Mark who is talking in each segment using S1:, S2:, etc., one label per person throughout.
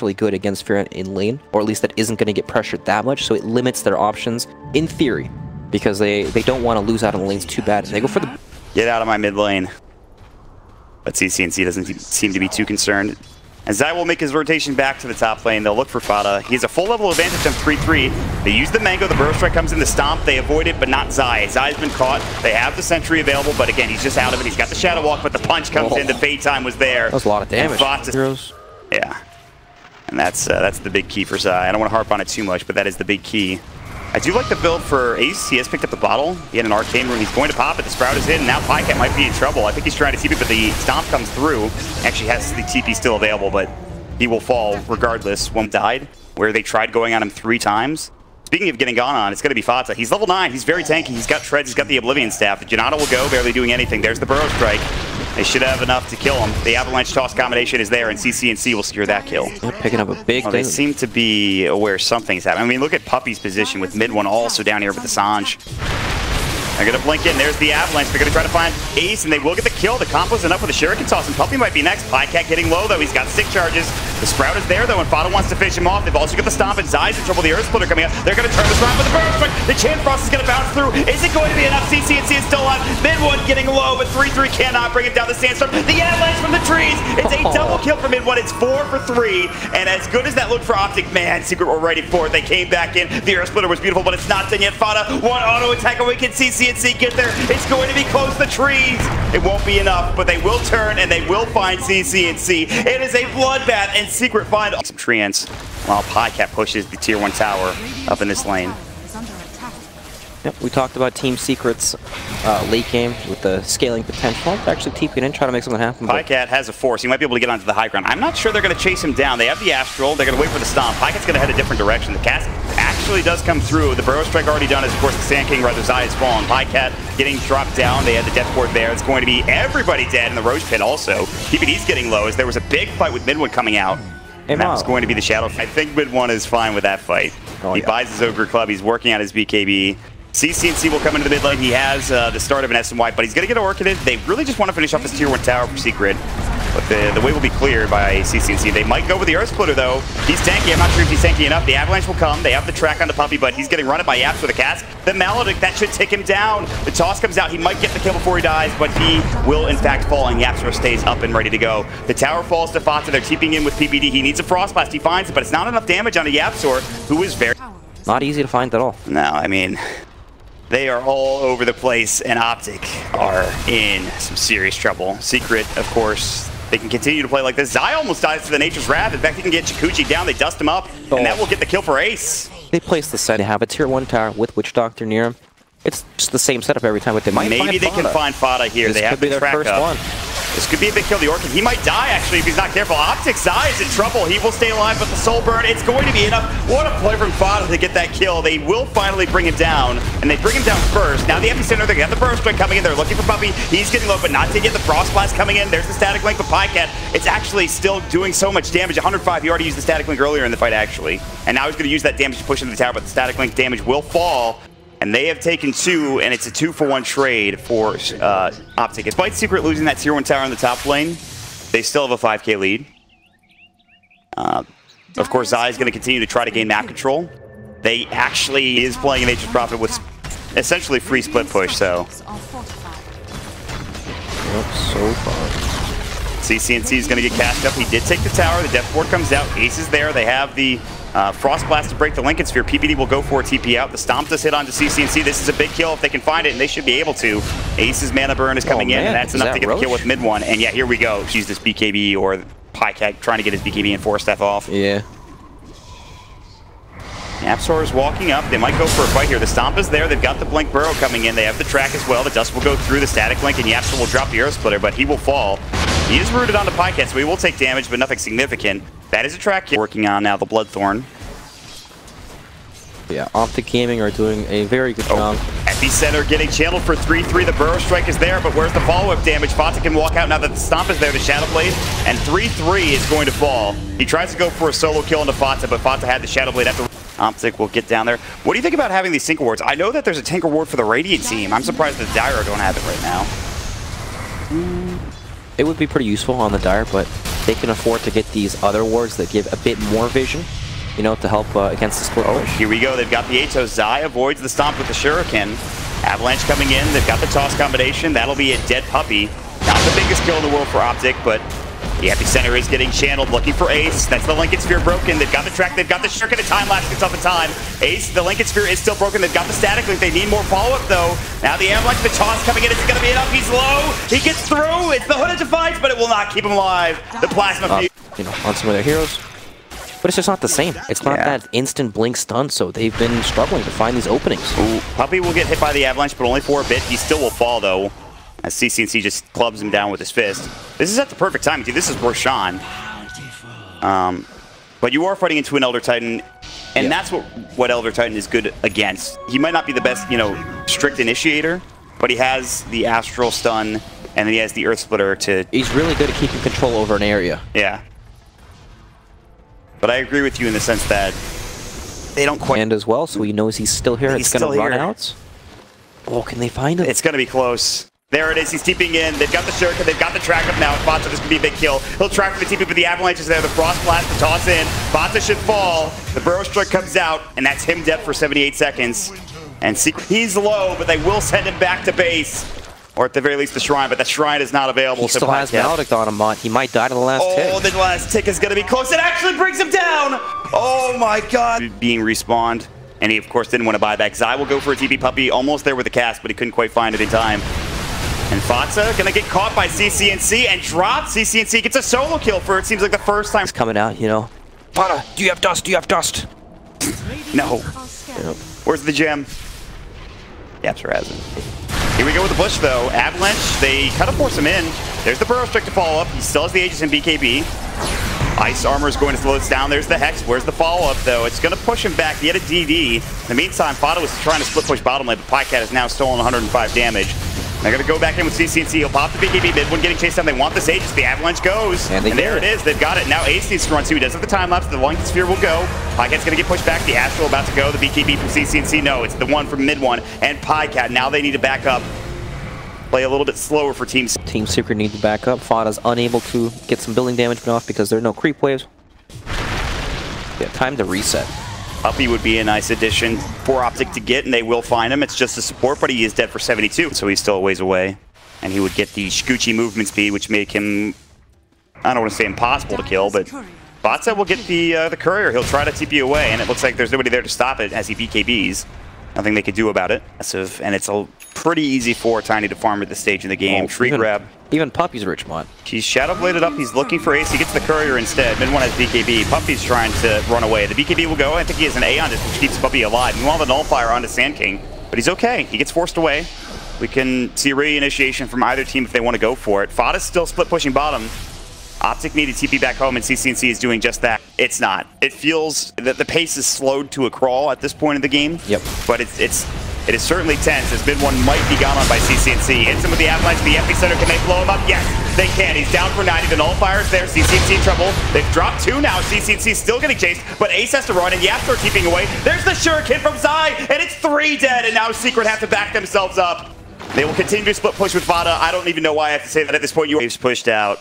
S1: really good against Fear in lane, or at least that isn't going to get pressured that much, so it limits their options, in theory, because they don't want to lose out on the lanes too bad. And they go for the...
S2: Get out of my mid lane. But CCNC doesn't seem to be too concerned. And Zai will make his rotation back to the top lane. They'll look for Fada. He has a full level advantage on 3-3. They use the Mango. The Burrow Strike comes in the Stomp. They avoid it, but not Zai. Zai's been caught. They have the Sentry available, but again, he's just out of it. He's got the Shadow Walk, but the punch comes in. The Fade Time was there.
S1: That was a lot of damage.
S2: Yeah. And that's the big key for Zai. I don't want to harp on it too much, but that is the big key. I do like the build for Ace. He has picked up the bottle. He had an Arcane Rune. He's going to pop it. The Sprout is in. And now Pycat might be in trouble. I think he's trying to TP, but the Stomp comes through. Actually has the TP still available, but he will fall regardless. One died, where they tried going on him 3 times. Speaking of getting gone on, it's going to be Fata. He's level 9. He's very tanky. He's got Treads. He's got the Oblivion Staff. The Janata will go, barely doing anything. There's the Burrow Strike. They should have enough to kill him. The Avalanche Toss combination is there, and CCNC will secure that kill.
S1: They're picking up a big
S2: They seem to be aware something's happening. I mean, look at Puppy's position with mid one also down here with the Sange. They're going to blink in. There's the Avalanche. They're going to try to find Ace, and they will get the kill. The combo's enough with the Shuriken Toss, and Puppy might be next. Pycat getting low, though. He's got 6 charges. The Sprout is there, though, and Fada wants to finish him off. They've also got the Stomp, and Zai's in trouble. The Earth Splitter coming out. They're going to turn this around with the Burrow Strike. The Chain Frost is going to bounce through. Is it going to be enough? CCNC is still alive. Mid-1 getting low, but 3-3 cannot bring it down the Sandstorm. The Avalanche from the trees. It's a double kill for mid-1. It's 4 for 3, and as good as that looked for OpTic, man, Secret were ready for it. They came back in. The Earth Splitter was beautiful, but it's not done yet. Fada, one auto attack, and we can CCNC get there. It's going to be close to the trees. It won't be enough, but they will turn and they will find CCNC. It is a bloodbath, and Secret find some treants while Pycat pushes the tier 1 tower up in this lane.
S1: Yep, we talked about Team Secret's late game with the scaling potential. They're actually TPing in, trying to make something happen.
S2: Pycat has a force. He might be able to get onto the high ground. I'm not sure they're going to chase him down. They have the Astral. They're going to wait for the Stomp. Pycat's going to head a different direction. The cast actually does come through. The Burrow Strike already done is, of course, the Sand King, rather Zai is fallen. Pycat getting dropped down. They had the Death Ward there. It's going to be everybody dead in the Roach Pit also. PPD's getting low as there was a big fight with mid-1 coming out. And that was going to be the Shadow. I think mid-1 is fine with that fight. He buys his Ogre Club. He's working on his BKB. CCNC will come into the mid lane. He has the start of an SMY, but he's going to get Orchided. They really just want to finish off this tier 1 tower for Secret. But the way will be cleared by CCNC. They might go with the Earth Splitter, though. He's tanky. I'm not sure if he's tanky enough. The Avalanche will come. They have the track on the Puppy, but he's getting run by Yaps with a cast. The Maledict, that should take him down. The Toss comes out. He might get the kill before he dies, but he will, in fact, fall, and Yapsor stays up and ready to go. The tower falls to Fata. They're TPing in with PPD. He needs a Frost Blast. He finds it, but it's not enough damage on a Yapsor, who is very...
S1: Not easy to find at all.
S2: No, I mean... They are all over the place, and OpTic are in some serious trouble. Secret, of course, they can continue to play like this. Zai almost dies to the Nature's Wrath. In fact, he can get Chikuchi down. They dust him up, and that will get the kill for Ace.
S1: They place the set. They have a tier 1 tower with Witch Doctor near him. It's just the same setup every time, but they might
S2: Maybe they can find Fada here. They have the track up. This could be a big kill. The Orchid, he might die, actually, if he's not careful. OpTic Zai is in trouble. He will stay alive, but the Soul Burn, it's going to be enough. What a play from Fada to get that kill. They will finally bring him down, and they bring him down first. Now the Epicenter, they got the Burrow Strike coming in. They're looking for Puppy. He's getting low, but not to get the Frost Blast coming in. There's the Static Link with Pycat. It's actually still doing so much damage. 105, he already used the Static Link earlier in the fight, actually. And now he's going to use that damage to push into the tower, but the Static Link damage will fall. And they have taken 2, and it's a 2-for-1 trade for OpTic. Despite Secret losing that tier 1 tower in the top lane, they still have a 5k lead. Of course, Zai is going to continue to try to gain map control. They actually is playing a Nature's Prophet with essentially free split push, so.
S1: So far.
S2: CCNC is going to get cashed up. He did take the tower. The Death Ward comes out. Ace is there. They have the Frost Blast to break the Lincoln Sphere. PPD will go for a TP out. The Stomp does hit onto CCNC. This is a big kill if they can find it, and they should be able to. Ace's Mana Burn is coming in, and that's enough to get the kill with mid-1. And yeah, here we go. She's this BKB or Pycat trying to get his BKB and Force Staff off.
S1: Yeah.
S2: Yapsor is walking up. They might go for a fight here. The Stomp is there. They've got the Blink Burrow coming in. They have the track as well. The Dust will go through the Static Link, and Yapsor will drop the Earth Splitter, but he will fall. He is rooted onto Pycat, so he will take damage, but nothing significant. That is a track working on now, the Bloodthorn.
S1: Yeah, OpTic Gaming are doing a very good job.
S2: Epicenter getting channeled for 3-3. The Burrow Strike is there, but where's the follow-up damage? Fata can walk out now that the Stomp is there, the Shadow Blade, and 3-3 is going to fall. He tries to go for a solo kill into Fata, but Fata had the Shadow Blade at the... OpTic will get down there. What do you think about having these Sync Awards? I know that there's a Tank Award for the Radiant team. I'm surprised that Dyro don't have it right now.
S1: It would be pretty useful on the Dire, but they can afford to get these other wards that give a bit more vision, you know, to help against the split push.
S2: Here we go. They've got the Atos. Zai avoids the stomp with the Shuriken. Avalanche coming in. They've got the toss combination. That'll be a dead puppy. Not the biggest kill in the world for OpTic, but the epicenter is getting channeled, looking for Ace. That's the Lincoln Sphere broken. They've got the track. They've got the Shuriken. A time lapse gets off the time. Ace, the Lincoln Sphere is still broken. They've got the static link. They need more follow-up, though. Now the Avalanche, the toss coming in. It's going to be enough. He's low. He gets through. It's the Hood of Defiance, but it will not keep him alive. The Plasma Fuse.
S1: You know, on some of their heroes. But it's just not the same. It's not that instant blink stun, so they've been struggling to find these openings.
S2: Ooh, Puppy will get hit by the Avalanche, but only for a bit. He still will fall, though, as CCNC just clubs him down with his fist. This is at the perfect time. This is Roshan. But you are fighting into an Elder Titan, and that's what Elder Titan is good against. He might not be the best, you know, strict initiator, but he has the Astral Stun, and then he has the Earth Splitter to...
S1: He's really good at keeping control over an area.
S2: Yeah. But I agree with you in the sense that they don't quite...
S1: And as well, so he knows he's still here. It's going to run out. Oh, can they find him?
S2: It's going to be close. There it is. He's TPing in. They've got the Shuriken. They've got the track up now. Bata, this could be a big kill. He'll track for the TP, but the Avalanche is there. The Frost Blast, the toss in. Bata should fall. The Burrow Strike comes out, and that's him dead for 78 seconds. And he's low, but they will send him back to base. Or at the very least the Shrine, but the Shrine is not available.
S1: He still has Maledict on him, He might die to the last tick.
S2: Oh, the last tick is going to be close. It actually brings him down! Oh my god. Being respawned. And he, of course, didn't want to buy back. Zai will go for a TP Puppy. Almost there with the cast, but he couldn't quite find it in time. And Fatsa going to get caught by CCNC and dropped. CCNC gets a solo kill for, it seems like, the first time.
S1: It's coming out, you know. Fata, do you have dust? Do you have dust?
S2: No. Where's the gem? Yapster has it. Here we go with the Bush, though. Avalanche, they kind of force him in. There's the Burrow Strike to follow up. He still has the Aegis in BKB. Ice Armor is going to slow this down. There's the Hex. Where's the follow-up, though? It's going to push him back. He had a DD. In the meantime, Fata was trying to split push bottom lane, but Pycat has now stolen 105 damage. They're going to go back in with CCNC. He'll pop the BKB mid when getting chased down. They want this Aegis. The Avalanche goes. And there it is. They've got it. Now Ace needs to run too. He does have the time lapse. The Lincoln Sphere will go. Pycat's going to get pushed back. The Astral about to go. The BKB from CCNC. No, it's the one from mid one. And Pycat. Now they need to back up. Play a little bit slower for Team Secret.
S1: Team Secret need to back up. Fata's unable to get some building damage off because there are no creep waves. Yeah, time to reset.
S2: Puppy would be a nice addition for OpTic to get, and they will find him. It's just a support, but he is dead for 72, so he's still a ways away. And he would get the Scoochie movement speed, which make him, I don't want to say impossible to kill, but Batsa will get the courier. He'll try to TP away, and it looks like there's nobody there to stop it as he BKBs. Nothing they could do about it. And it's a pretty easy for Tiny to farm at this stage in the game. Tree grab.
S1: Even Puppy's rich mod.
S2: He's Shadow Bladed up. He's looking for Ace. He gets the courier instead. Mid one has BKB. Puppy's trying to run away. The BKB will go. I think he has an A on this, which keeps Puppy alive. Meanwhile, the Nullifier onto Sand King. But he's okay. He gets forced away. We can see re-initiation from either team if they want to go for it. Fata's still split pushing bottom. OpTic needed TP back home, and CCNC is doing just that. It's not. It feels that the pace is slowed to a crawl at this point in the game.
S1: Yep.
S2: But it is certainly tense, as mid one might be gone on by CCNC. Hits him with the Avalanche, the epicenter. Can they blow him up? Yes, they can. He's down for 90. The Nullifier's there. CCNC in trouble. They've dropped 2 now. CCNC still getting chased, but Ace has to run, and Yapster are keeping away. There's the Shuriken from Zai, and it's 3 dead, and now Secret have to back themselves up. They will continue to split push with Vada. I don't even know why I have to say that at this point. Waves pushed out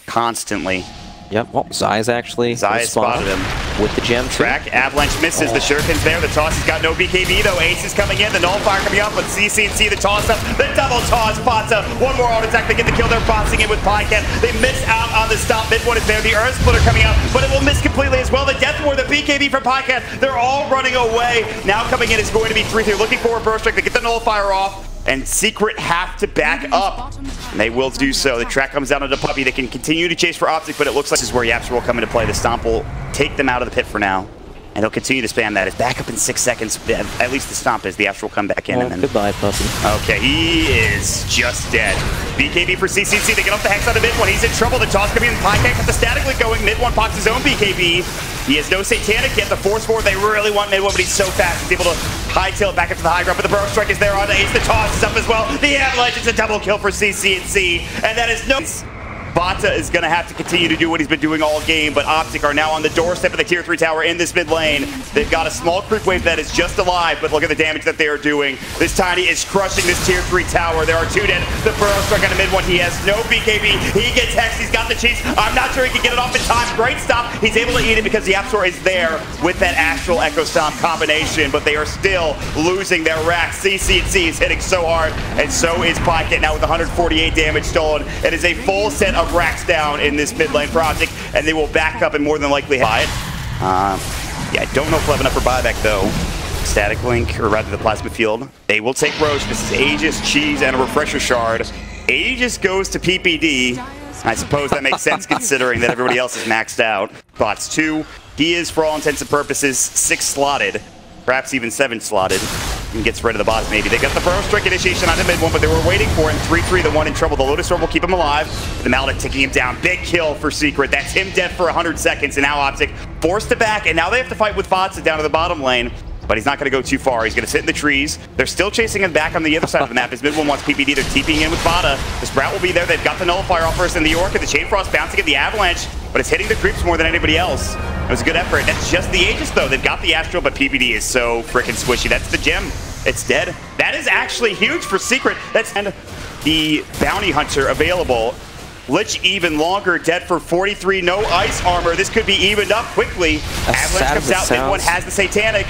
S2: constantly.
S1: Yep, well, Zai's actually
S2: spotted him.
S1: With the gem
S2: track. Avalanche misses. The Shuriken's there. The toss has got no BKB though. Ace is coming in. The Nullifier coming up with CCNC. The toss up. The double toss. Fatsa. One more auto attack. They get the kill. They're boxing in with Pycat. They miss out on the stop. Mid one is there. The Earth Splitter coming out, but it will miss completely as well. The Death Ward, the BKB from Pycat. They're all running away. Now coming in is going to be 3-3. Looking for a burst strike. They get the Nullifier off. And Secret have to back up. And they will do so. The track comes down to the Puppy. They can continue to chase for OpTic, but it looks like this is where Yapster will come into play. The Stomp will take them out of the pit for now. And he'll continue to spam that. It's back up in 6 seconds. At least the Stomp is. The Astral will come back in. And then...
S1: Goodbye, Puppy.
S2: Okay, he is just dead. BKB for CCNC. They get off the Hex on the mid one. He's in trouble. The toss coming in. Pycat got the static link going. Mid one pops his own BKB. He has no Satanic yet. The Force Forward, they really want mid one, but he's so fast. He's able to hightail it back up to the high ground. But the Burrow Strike is there on Ace. The toss is up as well. The Avalanche is a double kill for CCNC. And that is no... Dota is going to have to continue to do what he's been doing all game, but OpTic are now on the doorstep of the tier 3 tower in this mid lane. They've got a small creep wave that is just alive, but look at the damage that they are doing. This Tiny is crushing this tier 3 tower. There are 2 dead. The Burrow Strike on the mid one. He has no BKB. He gets hexed. He's got the cheese. I'm not sure he can get it off in time. Great stop. He's able to eat it because the Absol is there with that Astral Echo Stomp combination, but they are still losing their racks. CC&C is hitting so hard, and so is Pocket now with 148 damage stolen. It is a full set of racks down in this mid lane for OpTic, and they will back up and more than likely buy it. Yeah, I don't know if we'll have enough for buyback though. Static Link, or rather the Plasma Field. They will take Roche. This is Aegis, Cheese, and a Refresher Shard. Aegis goes to PPD. I suppose that makes sense considering that everybody else is maxed out. Bots 2. He is, for all intents and purposes, 6 slotted. Perhaps even 7 slotted. And gets rid of the bots maybe. They got the Burrow Strike initiation on the mid one, but they were waiting for him. 3-3, the one in trouble. The Lotus Orb will keep him alive. The Mallet taking him down. Big kill for Secret. That's him dead for 100 seconds, and now OpTic forced to back, and now they have to fight with bots down to the bottom lane. But he's not going to go too far. He's going to sit in the trees. They're still chasing him back on the other side of the map. His mid one wants PPD. They're TPing in with Bada. The Sprout will be there. They've got the Nullifier off first, and the Orc and the Chain Frost bouncing at the Avalanche, but it's hitting the creeps more than anybody else. It was a good effort. That's just the Aegis, though. They've got the Astral, but PPD is so freaking squishy. That's the gem. It's dead. That is actually huge for Secret. That's and the Bounty Hunter available. Lich even longer, dead for 43. No ice armor. This could be evened up quickly. Avalanche comes out. Mid one has the Satanic.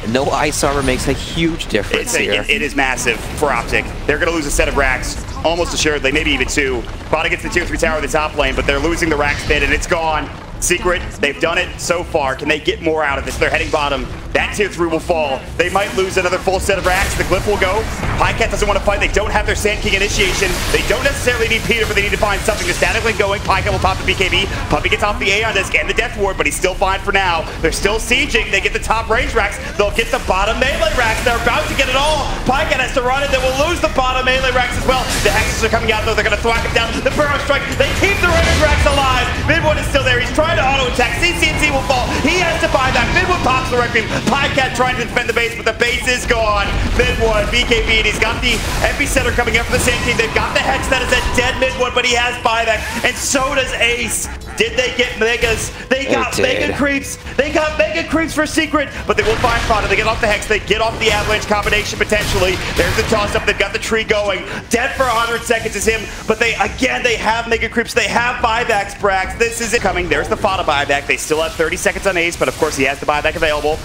S1: No ice armor makes a huge difference here.
S2: It is massive for OpTic. They're going to lose a set of racks, almost assuredly, maybe even 2. Bada gets the tier 3 tower in the top lane, but they're losing the racks bid, and it's gone. Secret, they've done it so far. Can they get more out of this? They're heading bottom. That tier 3 will fall. They might lose another full set of racks. The Glyph will go. Pycat doesn't want to fight. They don't have their Sand King initiation. They don't necessarily need Peter, but they need to find something. The Static Link going. Pycat will pop the BKB. Puppy gets off the Aeon Disc and the Death Ward, but he's still fine for now. They're still sieging. They get the top range racks. They'll get the bottom melee racks. They're about to get it all. Pycat has to run it. They will lose the bottom melee racks as well. The Hexes are coming out, though. They're going to thwack him down. The Burrow Strike. They keep the range racks alive. Mid one is still there. He's trying to auto-attack. CC&C will fall. He has to buy back. Mid one pops the Requiem. Pycat trying to defend the base, but the base is gone. Mid one, BKB, and he's got the Epicenter coming up for the Sand King. They've got the Hex that is at dead mid one, but he has buyback, and so does Ace. Did they get Megas? They got Mega Creeps. They got Mega Creeps for Secret, but they will find Prada. They get off the Hex. They get off the Avalanche combination potentially. There's the toss-up. They've got the tree going. Dead for 100 seconds is him, but they have Mega Creeps. They have buybacks, Brax. This is it coming. There's the Fada buyback. They still have 30 seconds on Ace, but of course he has the buyback available.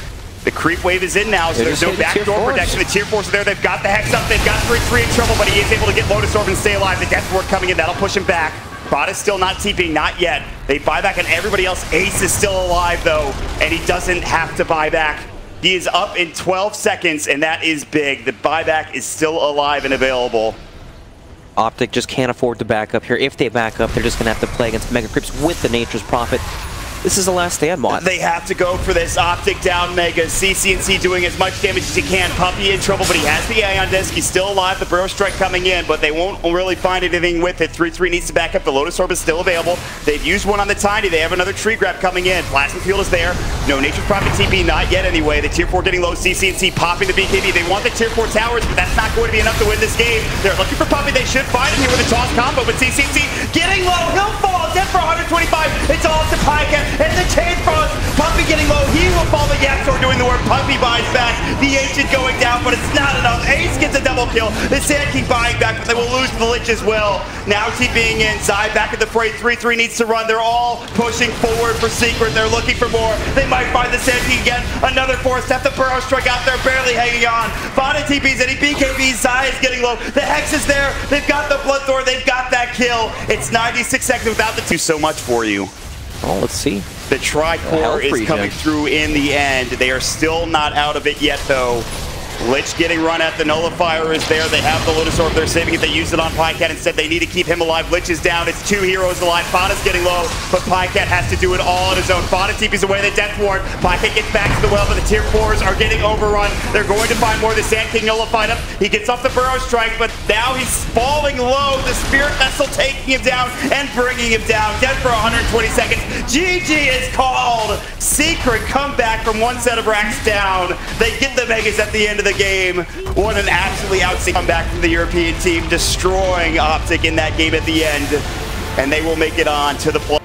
S2: The creep wave is in now, so there's no backdoor protection. The tier 4s are there. They've got the Hex up. They've got 3-3 in trouble, but he is able to get Lotus Orb and stay alive. The Death Ward coming in. That'll push him back. Bot is still not TPing, not yet. They buy back on everybody else. Ace is still alive, though, and he doesn't have to buy back. He is up in 12 seconds, and that is big. The buyback is still alive and available.
S1: OpTic just can't afford to back up here. If they back up, they're just going to have to play against Mega Creeps with the Nature's Prophet. This is the last stand mod.
S2: They have to go for this. OpTic down Mega. CC&C doing as much damage as he can. Puppy in trouble, but he has the Aeon Disc. He's still alive. The Burrow Strike coming in, but they won't really find anything with it. 3-3 needs to back up. The Lotus Orb is still available. They've used one on the Tiny. They have another tree grab coming in. Plasma Field is there. No Nature's Prophet TP, not yet anyway. The tier 4 getting low. CC&C popping the BKB. They want the tier 4 towers, but that's not going to be enough to win this game. They're looking for Puppy. They should find him here with a toss combo, but CC&C getting low. He'll fall. Dead for 125. It's all to Pycat and the Chain Frost. Puppy getting low. He will fall. The Yapsor doing the work. Puppy buys back. The Ancient going down, but it's not enough. Ace gets a double kill. The Sand King buying back, but they will lose to the Lich as well. Now TPing in. Zai back at the fray. 3-3 needs to run. They're all pushing forward for Secret. They're looking for more. They might find the Sand King again. Another 4-step. The Burrow Strike out there, barely hanging on. Fada TPs and he BKBs. Zai is getting low. The Hex is there. They've got the Bloodthorn. They've got that kill. It's 96 seconds without the two. So much for you.
S1: Oh, let's see.
S2: The Tri-Core is coming through in the end. They are still not out of it yet, though. Lich getting run at. The Nullifier is there. They have the Lotus Orb. They're saving it. They used it on Pycat. Instead, they need to keep him alive. Lich is down. It's 2 heroes alive. Fada's getting low, but Pycat has to do it all on his own. Fada TPs away the Death Ward. Pycat gets back to the well, but the tier 4s are getting overrun. They're going to find more. The Sand King nullified him. He gets off the Burrow Strike, but now he's falling low. The Spirit Vessel taking him down and bringing him down. Dead for 120 seconds. GG is called. Secret comeback from one set of racks down. They get the Megas at the end of the game. What an absolutely outstanding comeback from the European team, destroying OpTic in that game at the end. and they will make it on to the play.